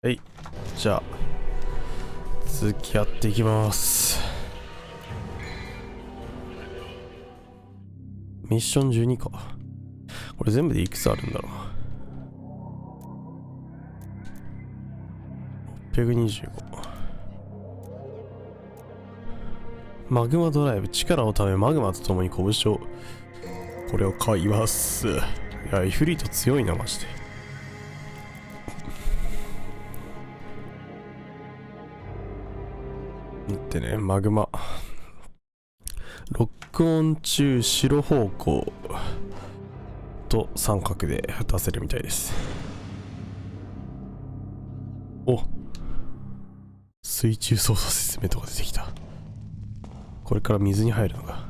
はい。じゃあ、続きやっていきます。ミッション12か。これ全部でいくつあるんだろう。625。マグマドライブ、力をためマグマと共に拳を。これを買います。いや、イフリート強いな、マジで。だってね、マグマ。ロックオン中、白方向と三角で出せるみたいです。お、水中操作説明とか出てきた。これから水に入るのか。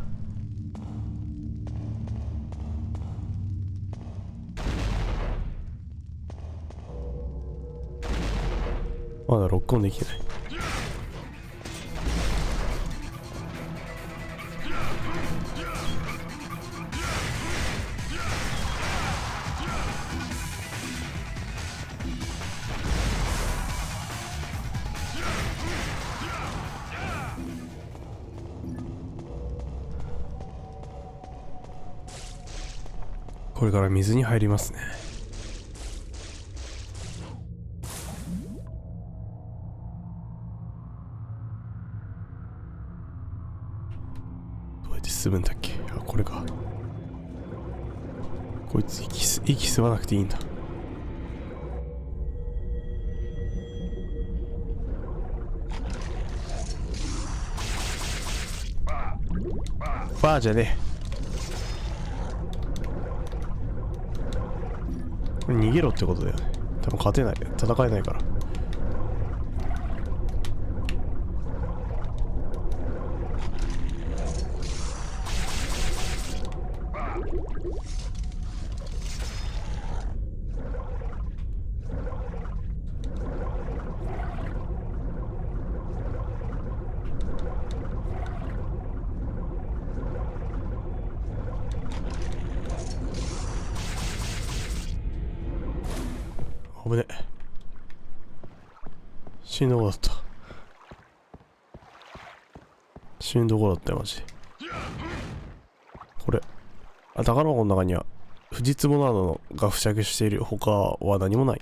まだロックオンできない。これから水に入りますね。どうやって進むんだっけ。あ、これか。こいつ息吸わなくていいんだ。バーじゃねえ。これ逃げろってことだよね。多分勝てない。戦えないから。危ねえ。死ぬとこだった。死ぬとこだったよ、マジで。これ。あ、宝箱の中には、藤壺などが付着している他は何もない。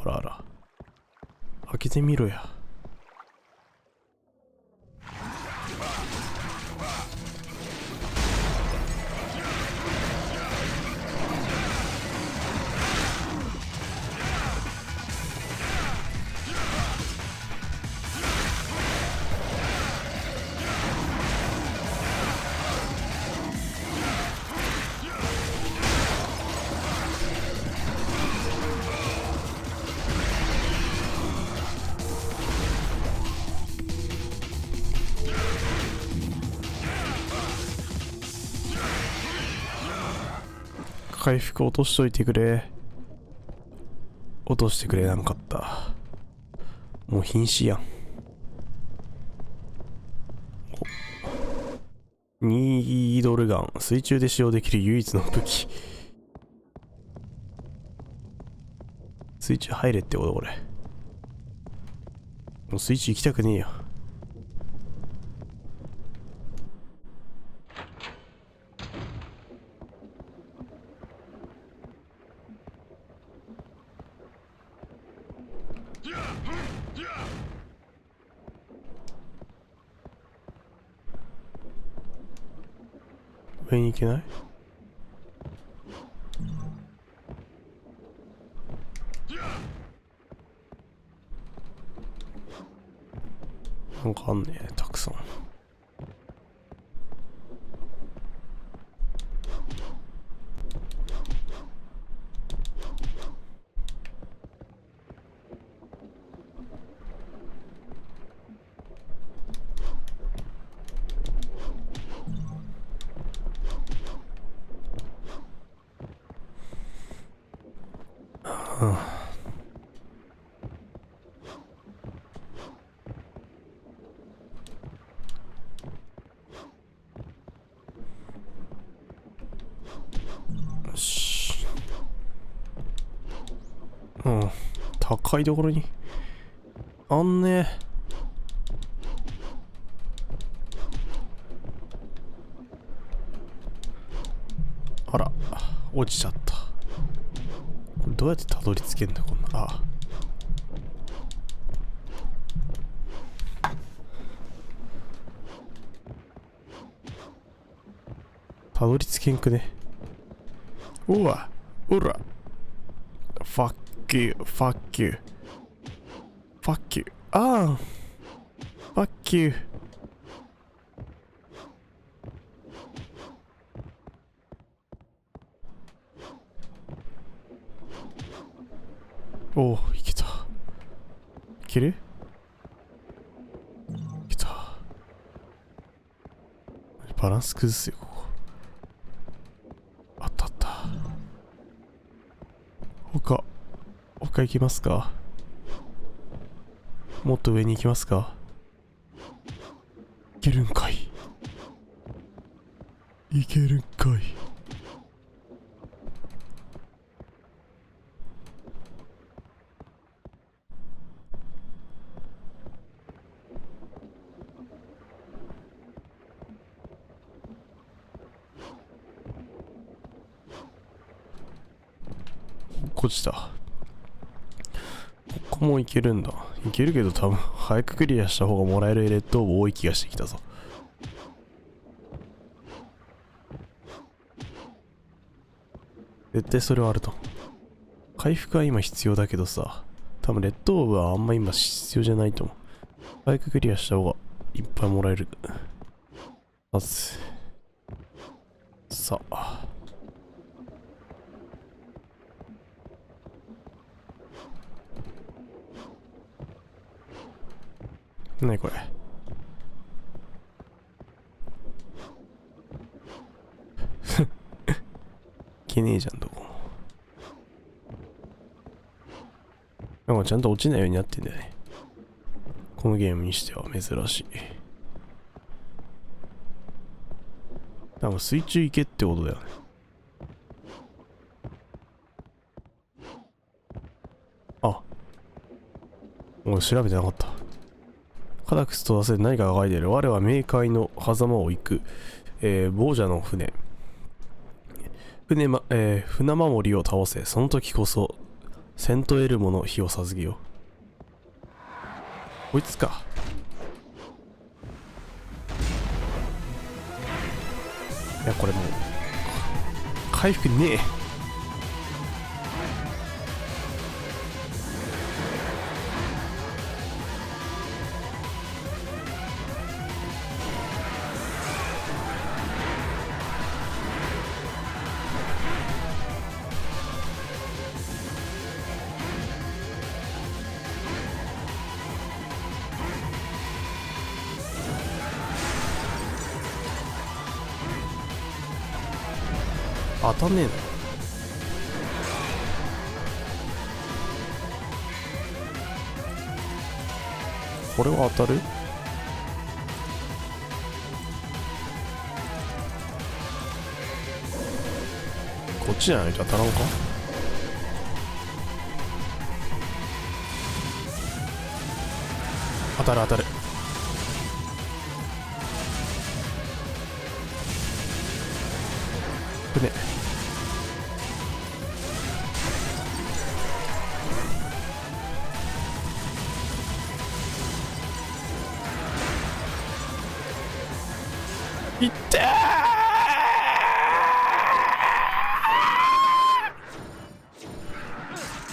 あらあら。開けてみろや。回復落としといてくれ。落としてくれなかった。もう瀕死やん。ニードルガン。水中で使用できる唯一の武器。水中入れってことこれ。もう水中行きたくねえよ。上に行けない？なんかあんねえ、たくさん。よし。うん。高いところにあんね。あら、落ちちゃった。これどうやってたどり着けんだこんな。あ、たどり着けんくね。うわ、うら。fuck you, fuck you, fuck you. ああ、fuck you。おお、いけた。いける？いけた。バランス崩すよ、ここ。あったあった。他行きますか？もっと上に行きますか？いけるんかい。いけるんかい。落ちた。ここもいけるんだ。いけるけど多分早くクリアした方がもらえるレッド多い気がしてきたぞ。絶対それはあると。回復は今必要だけどさ、多分レッドオーブはあんま今必要じゃないと思う。早くクリアした方がいっぱいもらえる。まずさあ、なにこれ。いけねえじゃん、どこも。なんかちゃんと落ちないようになってんだよね。このゲームにしては珍しい。多分水中行けってことだよね。あ、俺調べてなかった。カダクスと出せ何かが書いてる。我は冥界の狭間を行く。亡者の船。船守りを倒せ。その時こそ、セントエルモの火を授けよう。こいつか。いや、これもう、回復ねえ。当たんねえな。これは当たる？こっちじゃないと当たらんか？当たる当たる。船。いってー。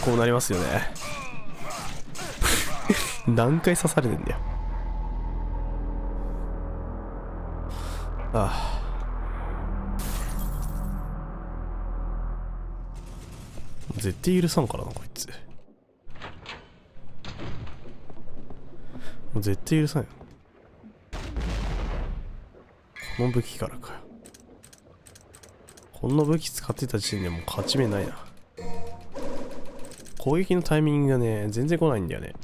こうなりますよね。何回刺されてんだよ。ああ、絶対許さんからなこいつ。もう絶対許さんよ。この武器からかよ。この武器使ってた時点でもう勝ち目ないな。攻撃のタイミングがね、全然来ないんだよね。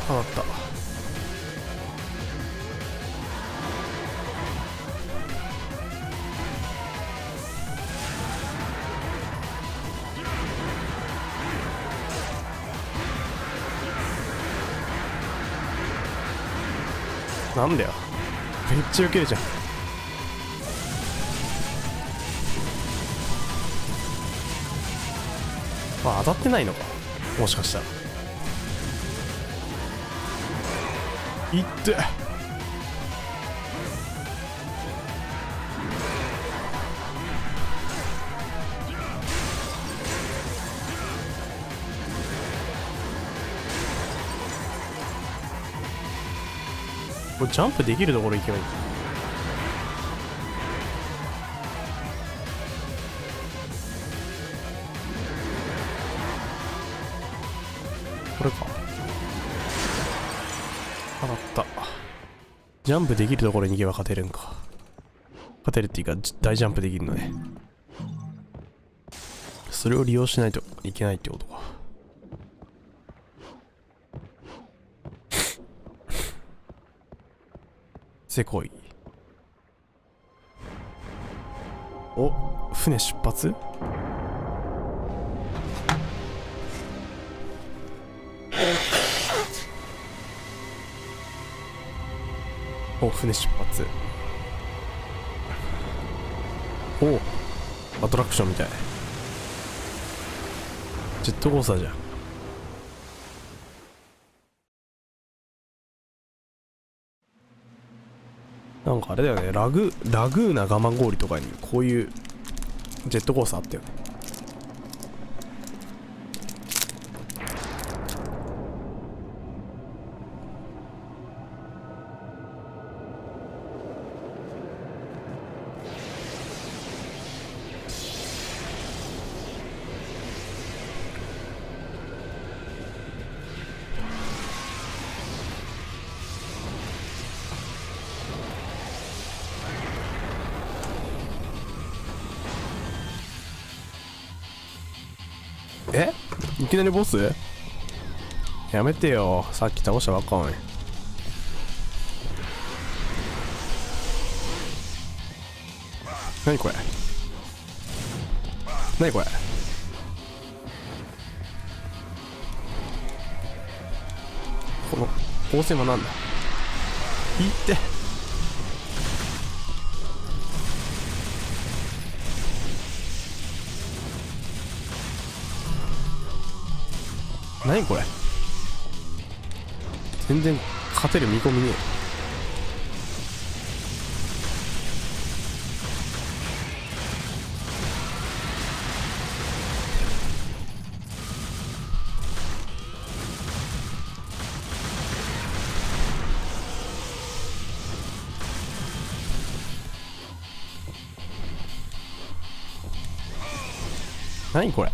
あ、なった。なんだよ、めっちゃウケるじゃん。あ、当たってないのか、もしかしたら。いって、これジャンプできるところ行けばいい。これか。当たった。ジャンプできるところに行けば勝てるんか。勝てるっていうか大ジャンプできるのね。それを利用しないといけないってことか。せこい。お、船出発。お、船出発。お、アトラクションみたい。ジェットコースターじゃん。なんかあれだよね、ラグーナガマ氷とかにこういうジェットコースターあったよね。え、いきなりボス？やめてよ、さっき倒したばっかおい。何これ、何これ。この光線はなんだ。いって、何これ。全然勝てる見込みねえ。何これ。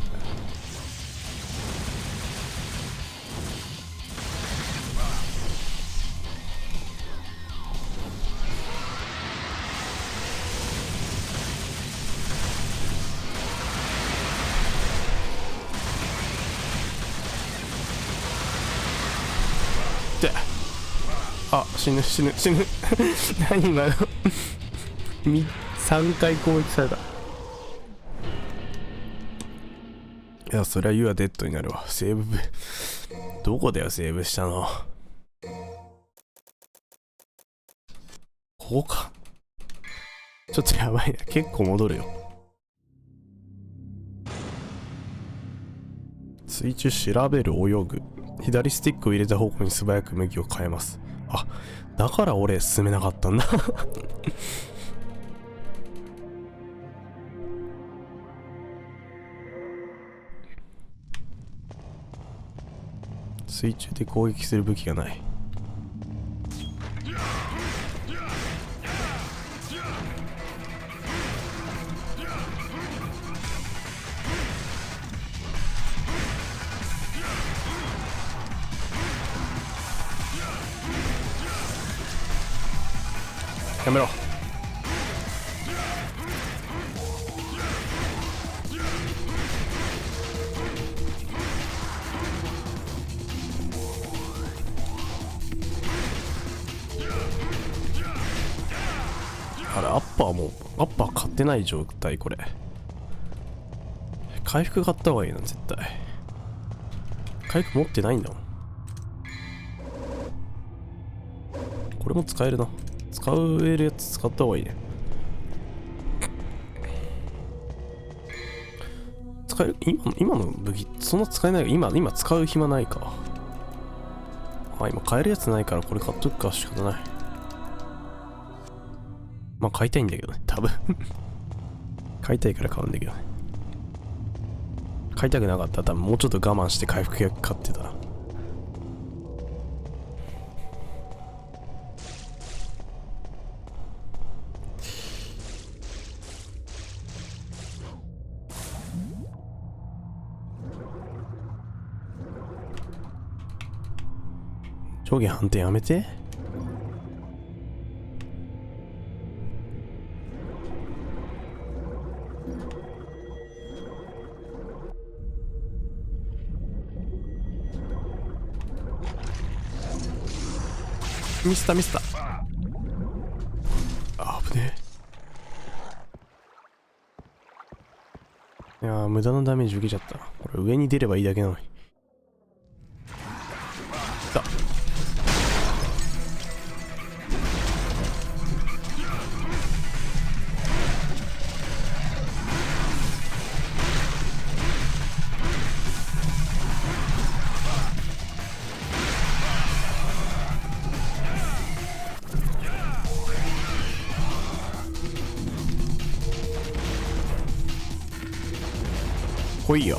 あ、死ぬ死ぬ死ぬ何今の3回攻撃された。いや、そりゃユアデッドになるわ。セーブどこだよ、セーブしたの。ここか。ちょっとやばいな、結構戻るよ。水中調べる、泳ぐ。左スティックを入れた方向に素早く向きを変えます。あ、だから俺進めなかったんだ水中で攻撃する武器がない。やめろ。パーもアッパー買ってない状態。これ回復買った方がいいな絶対。回復持ってないんだもん。これも使えるな。使えるやつ使った方がいいね。使える。今の武器そんな使えない。今使う暇ないか。あ、今買えるやつないからこれ買っとくか。仕方ない。まあ買いたいんだけどね、多分買いたいから買うんだけどね。買いたくなかったら多分もうちょっと我慢して回復薬買ってた。上下反転やめて。ミスったあぶねえ。いやー無駄なダメージ受けちゃった。これ上に出ればいいだけなのに。来た。来いよ。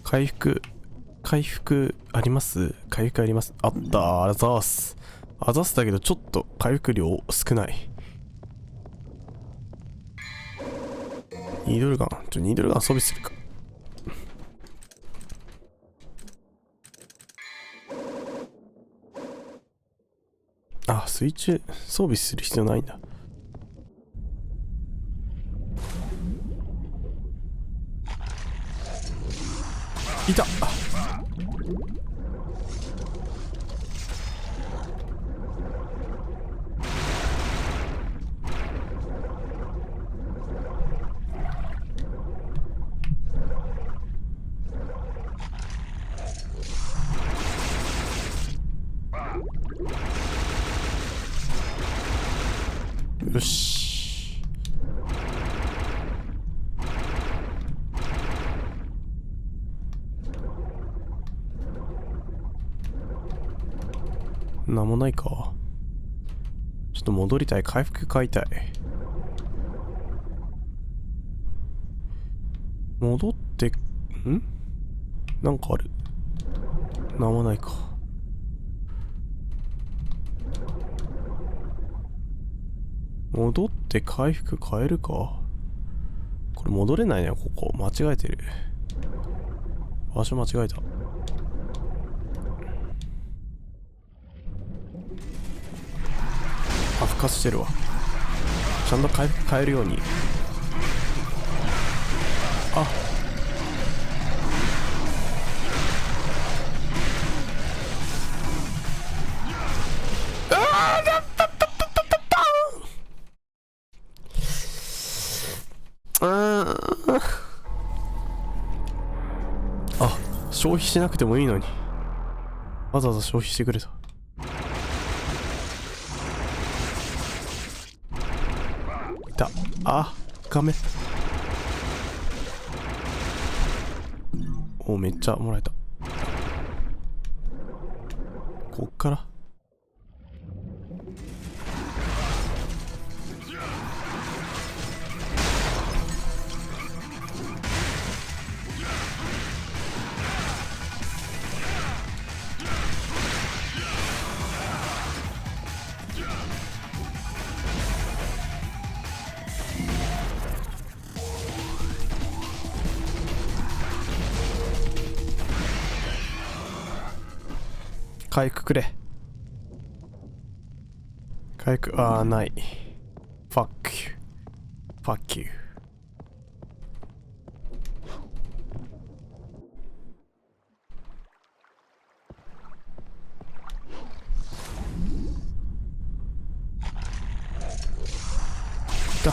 回復あります？回復あります。あった。あざーす。あざーすだけどちょっと回復量少ない。ニードルガン。ニードルガン装備するか。あ、水中装備する必要ないんだ。いた。よし。なんもないか。ちょっと戻りたい。回復買いたい。戻って、なんかある。なんもないか。戻って回復変えるか。これ戻れないね、ここ。間違えてる。場所間違えた。あ、復活してるわ。ちゃんと回復変えるように。あ、あ、消費しなくてもいいのに。わざわざ消費してくれた。いた。あ、画面。お、めっちゃもらえた。こっから回復くれ。回復、ない。Fuck you. Fuck you. た。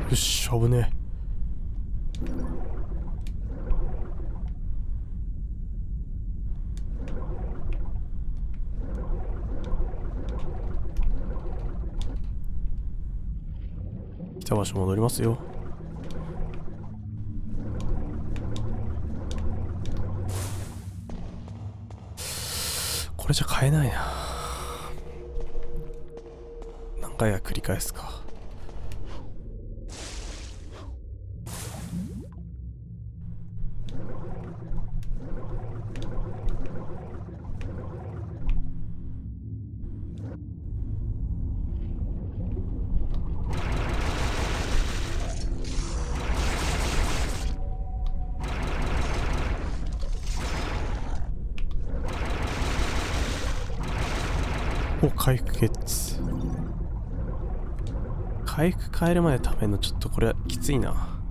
よし、危ねえ。来た場所戻りますよ。これじゃ買えないな。何回は繰り返すか。お、回復ゲッツ。回復変えるまでためのちょっとこれはきついな。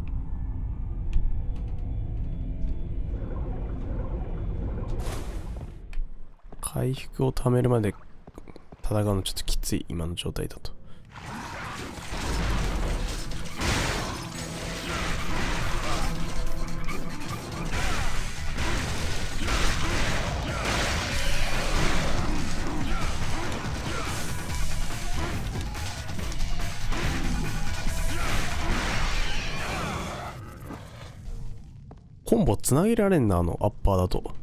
回復を貯めるまで戦うのちょっときつい、今の状態だと。コンボつなげられんな、アッパーだと。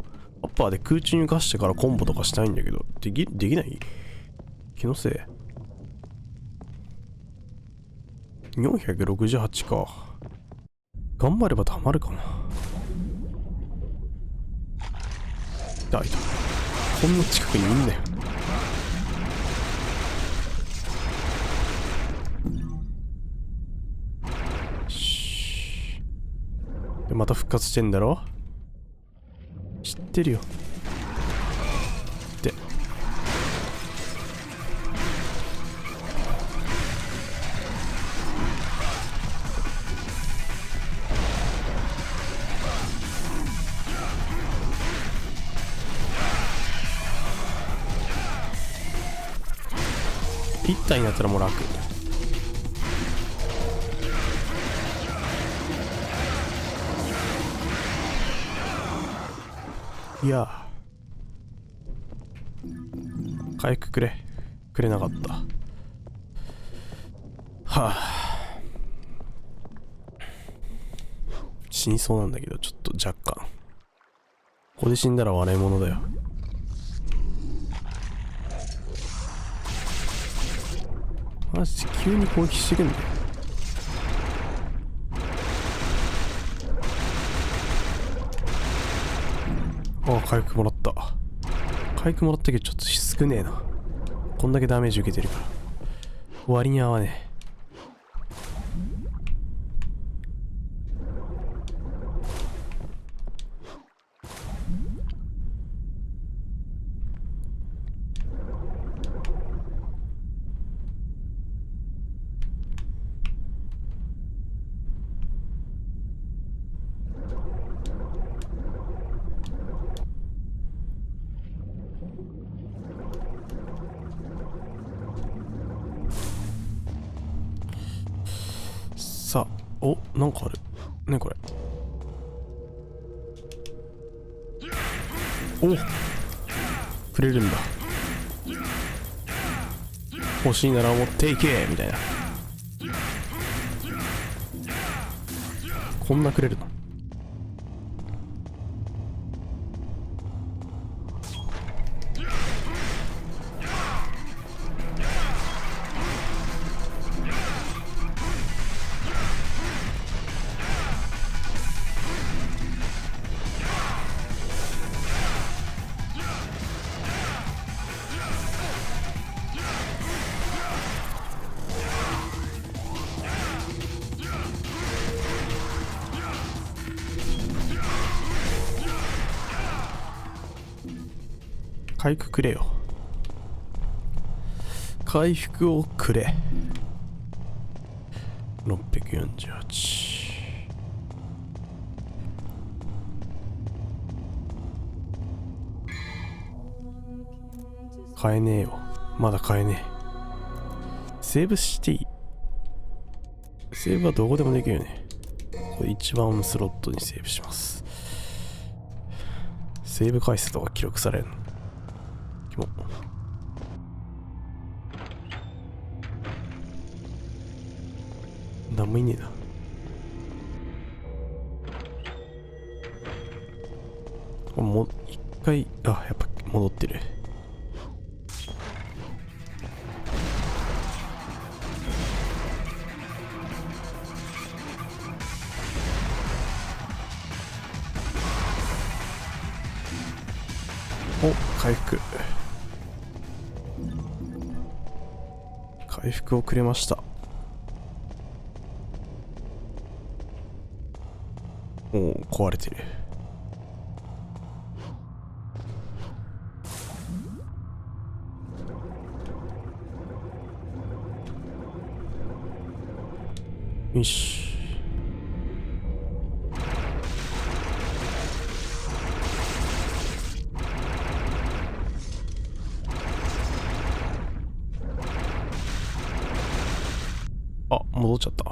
アッパーで空中に浮かしてからコンボとかしたいんだけど、できない気のせい。468か。頑張ればたまるかな。いた。こんな近くにいんだよ。でまた復活してんだろ。知ってるよ。で1体になったらもう楽。いや回復くれなかった。はあ、死にそうなんだけど、ちょっと若干。ここで死んだら笑い物だよ。マジで急に攻撃してくんだよ。ああ、回復もらった。回復もらったけどちょっと少ねえな。こんだけダメージ受けてるから割に合わねえ。さあ、お、なんかあるね、これ。お、くれるんだ。欲しいなら持っていけみたいな。こんなくれるの。回復くれよ。回復をくれ。648。買えねえよ。まだ買えねえ。セーブしていい？セーブはどこでもできるよね。これ一番スロットにセーブします。セーブ回数とか記録されるの。キモ。なんもいねえな。もう一回、あ、やっぱ戻ってる。お、回復。回復をくれました。おお、壊れてる。よし。あ、戻っちゃった。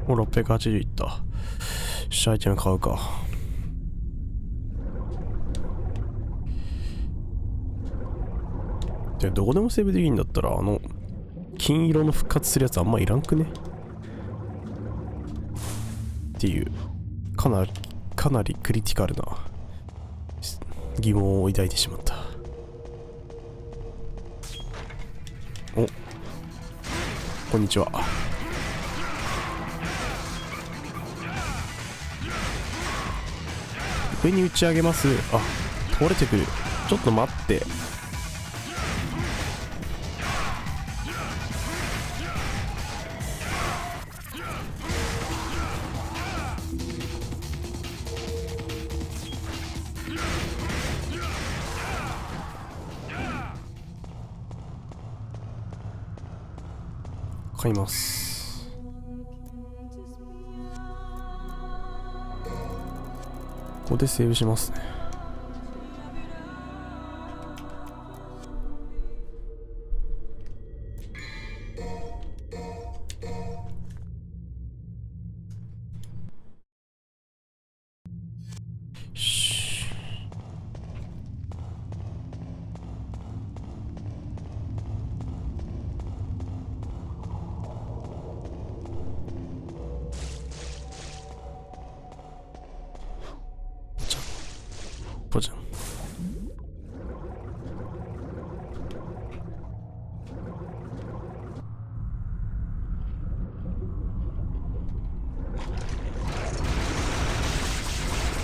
もう680いった。よし、アイテム買うか。で、どこでもセーブできるんだったら、金色の復活するやつあんまいらんくねっていう、かなりクリティカルな疑問を抱いてしまった。お、こんにちは。上に打ち上げます。あ、倒れてくる。ちょっと待って。買います。ここでセーブしますね。ポジャン。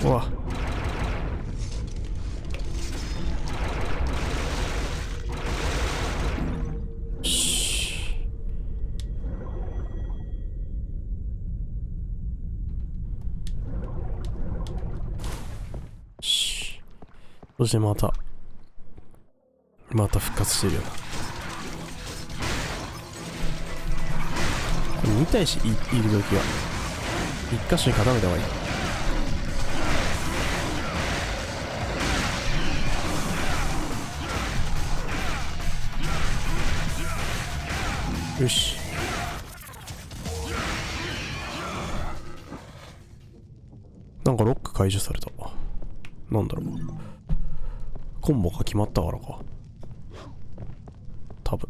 うわ。そしてまた復活してるよな。これ2体しいるときは1箇所に固めた方がいい。よし。なんかロック解除された。なんだろう。コンボが決まったからか。多分。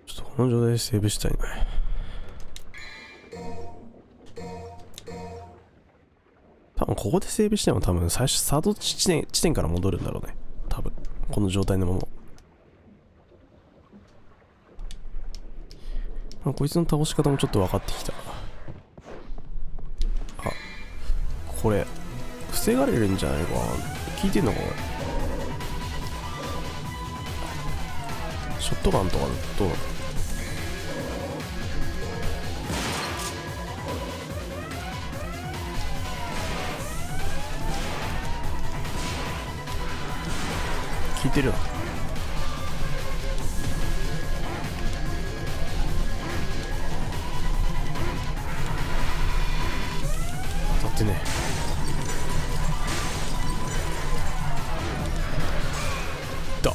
ちょっとこの状態でセーブしたいね。多分ここでセーブしても多分最初スタート地点から戻るんだろうね。多分。この状態のまま。こいつの倒し方もちょっと分かってきた。あ、これ防がれるんじゃないかな。聞いてんのかな。ショットガンとかどうなの。引いてるな。当たってね。だ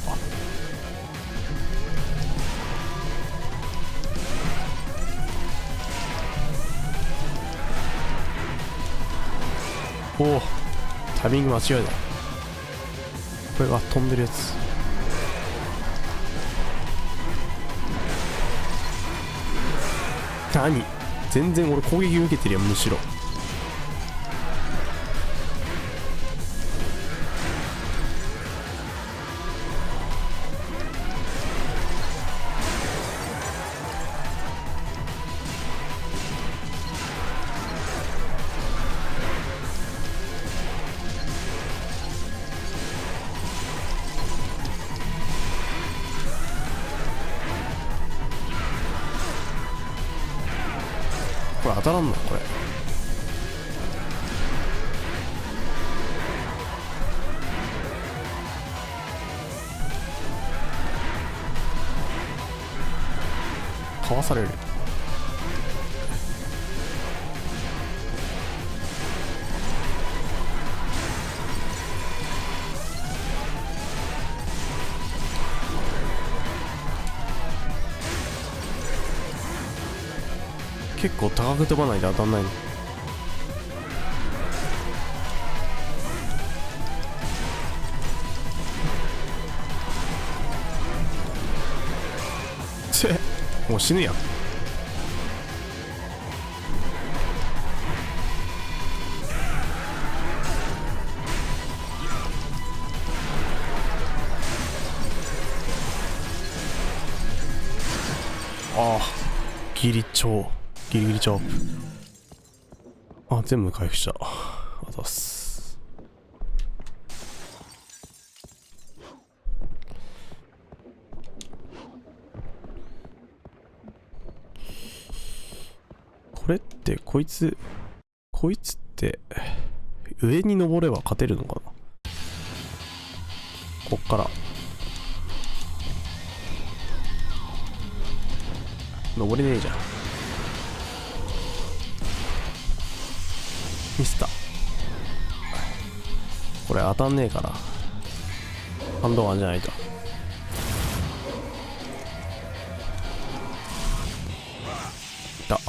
おお、タイミング間違えた。これが飛んでるやつ。何、全然俺攻撃受けてるやん、むしろ。これ当たらんのこれ。かわされる。結構高く飛ばないと当たんないの。もう死ぬやん。ああ、ギリ超ギリギリチョップ。あ、全部回復した。あざっす。これってこいつって上に登れば勝てるのかな。こっから登れねえじゃん。ミスった。これ当たんねえからハンドガンじゃないと。だ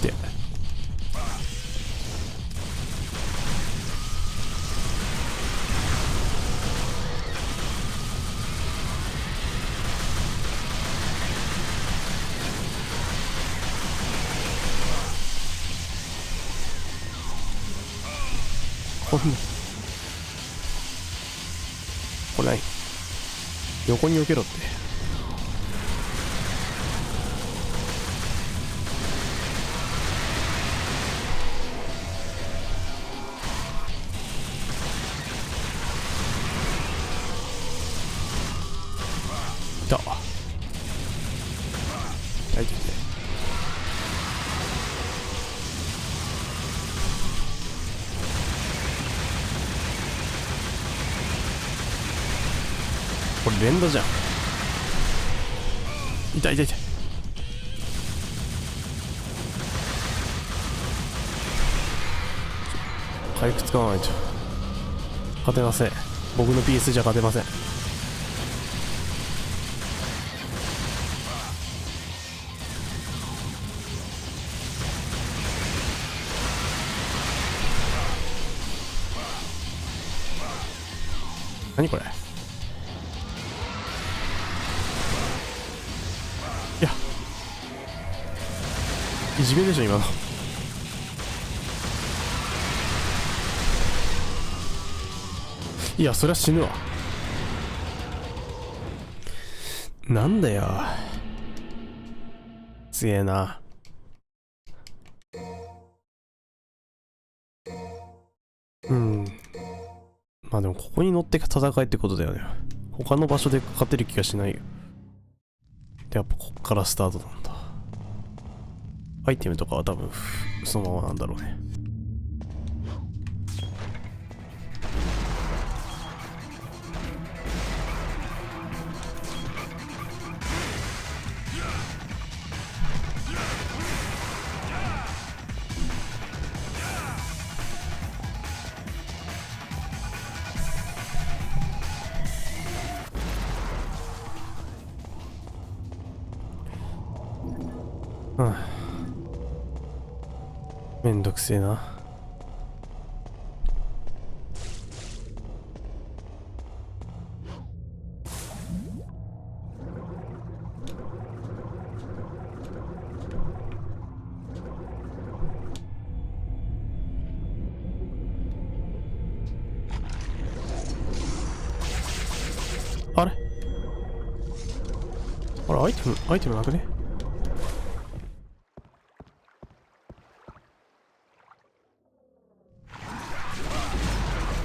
でこんなこれ何、横に避けろって。だ大丈夫。これ連打じゃん。痛い痛い痛い。回復使わないと勝てません。僕の PS じゃ勝てません。何これ。いやいじめでしょ今の。いやそりゃ死ぬわ。なんだよ、すげえな。うん。まあでもここに乗って戦いってことだよね。他の場所で勝てる気がしないよ。で、やっぱこっからスタートなんだ。アイテムとかは多分そのままなんだろうね。うん。めんどくせえな。あれあれ、アイテムなくね？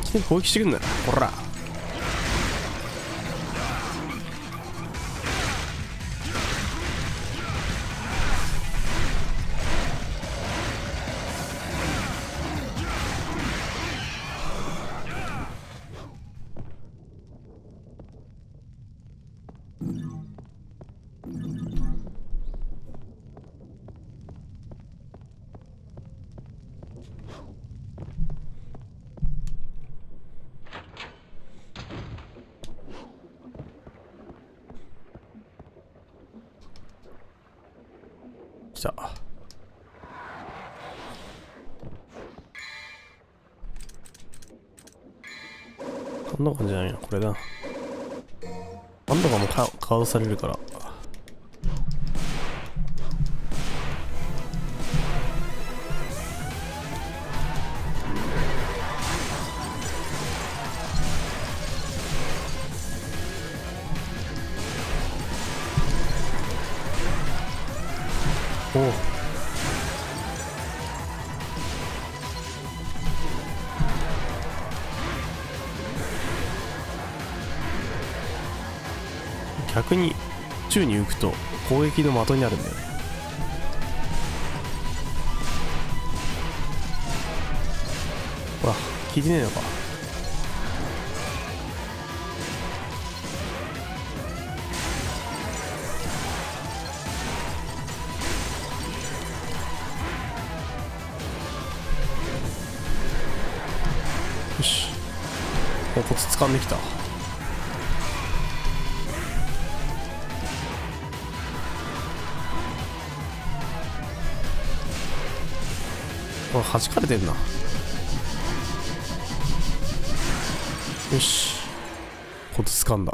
来て攻撃してくんなよ。ほら。来た。こんな感じじゃないの、これだ。バンドがもうカードされるから。おお。逆に宙に浮くと攻撃の的になるんだよね。ほら、効いてねえのか。よし、もうコツ掴んできた。これ弾かれてんな。よし、コツ掴んだ。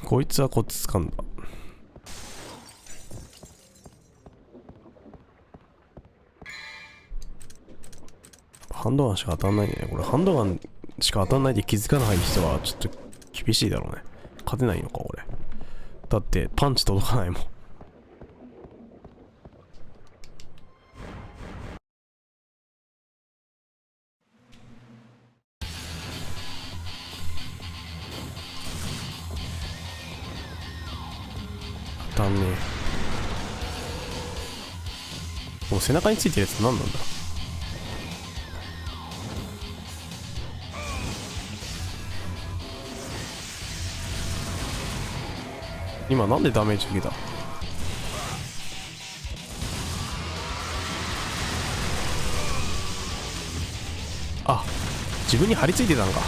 こいつはコツ掴んだ。ハンドガンしか当たんないね。これハンドガンしか当たんないで気づかない人はちょっと厳しいだろうね。勝てないのか、俺。だってパンチ届かないもん。当たんねえ。もう背中についてるやつ何なんだ。今なんでダメージ受けた？あ、自分に張り付いてたんか。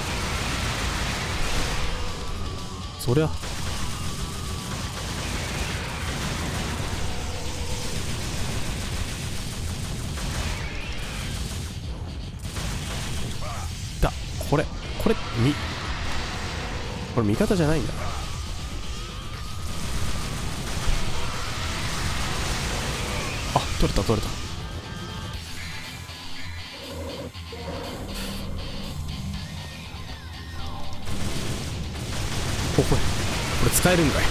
そりゃだ。これこれ味方じゃないんだ。あ、取れた。これ使えるんかい。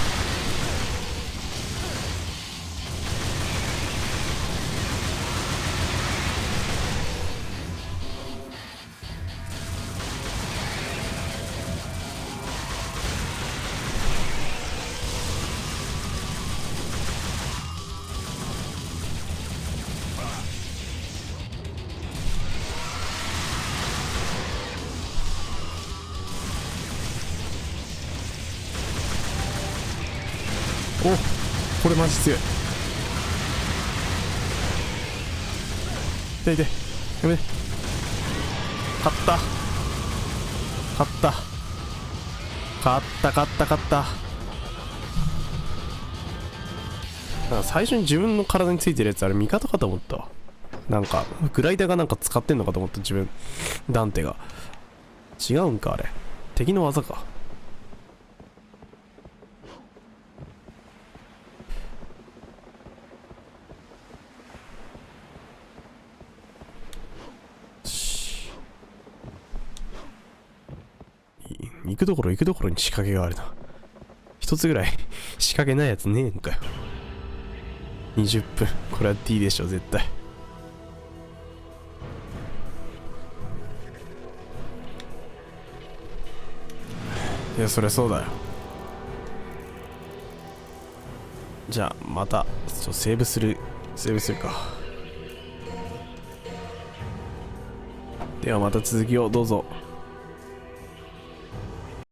これマジ強い。痛い痛い、やめて。勝った勝った勝った勝った勝った。なんか最初に自分の体についてるやつ、あれ味方かと思ったわ。なんかグライダーがなんか使ってんのかと思った、自分。ダンテが違うんか、あれ敵の技か。行くところ行くところに仕掛けがあるな。一つぐらい仕掛けないやつねえんかよ。20分、これは D でしょ絶対。いやそりゃそうだよ。じゃあまたセーブするか。ではまた続きをどうぞ。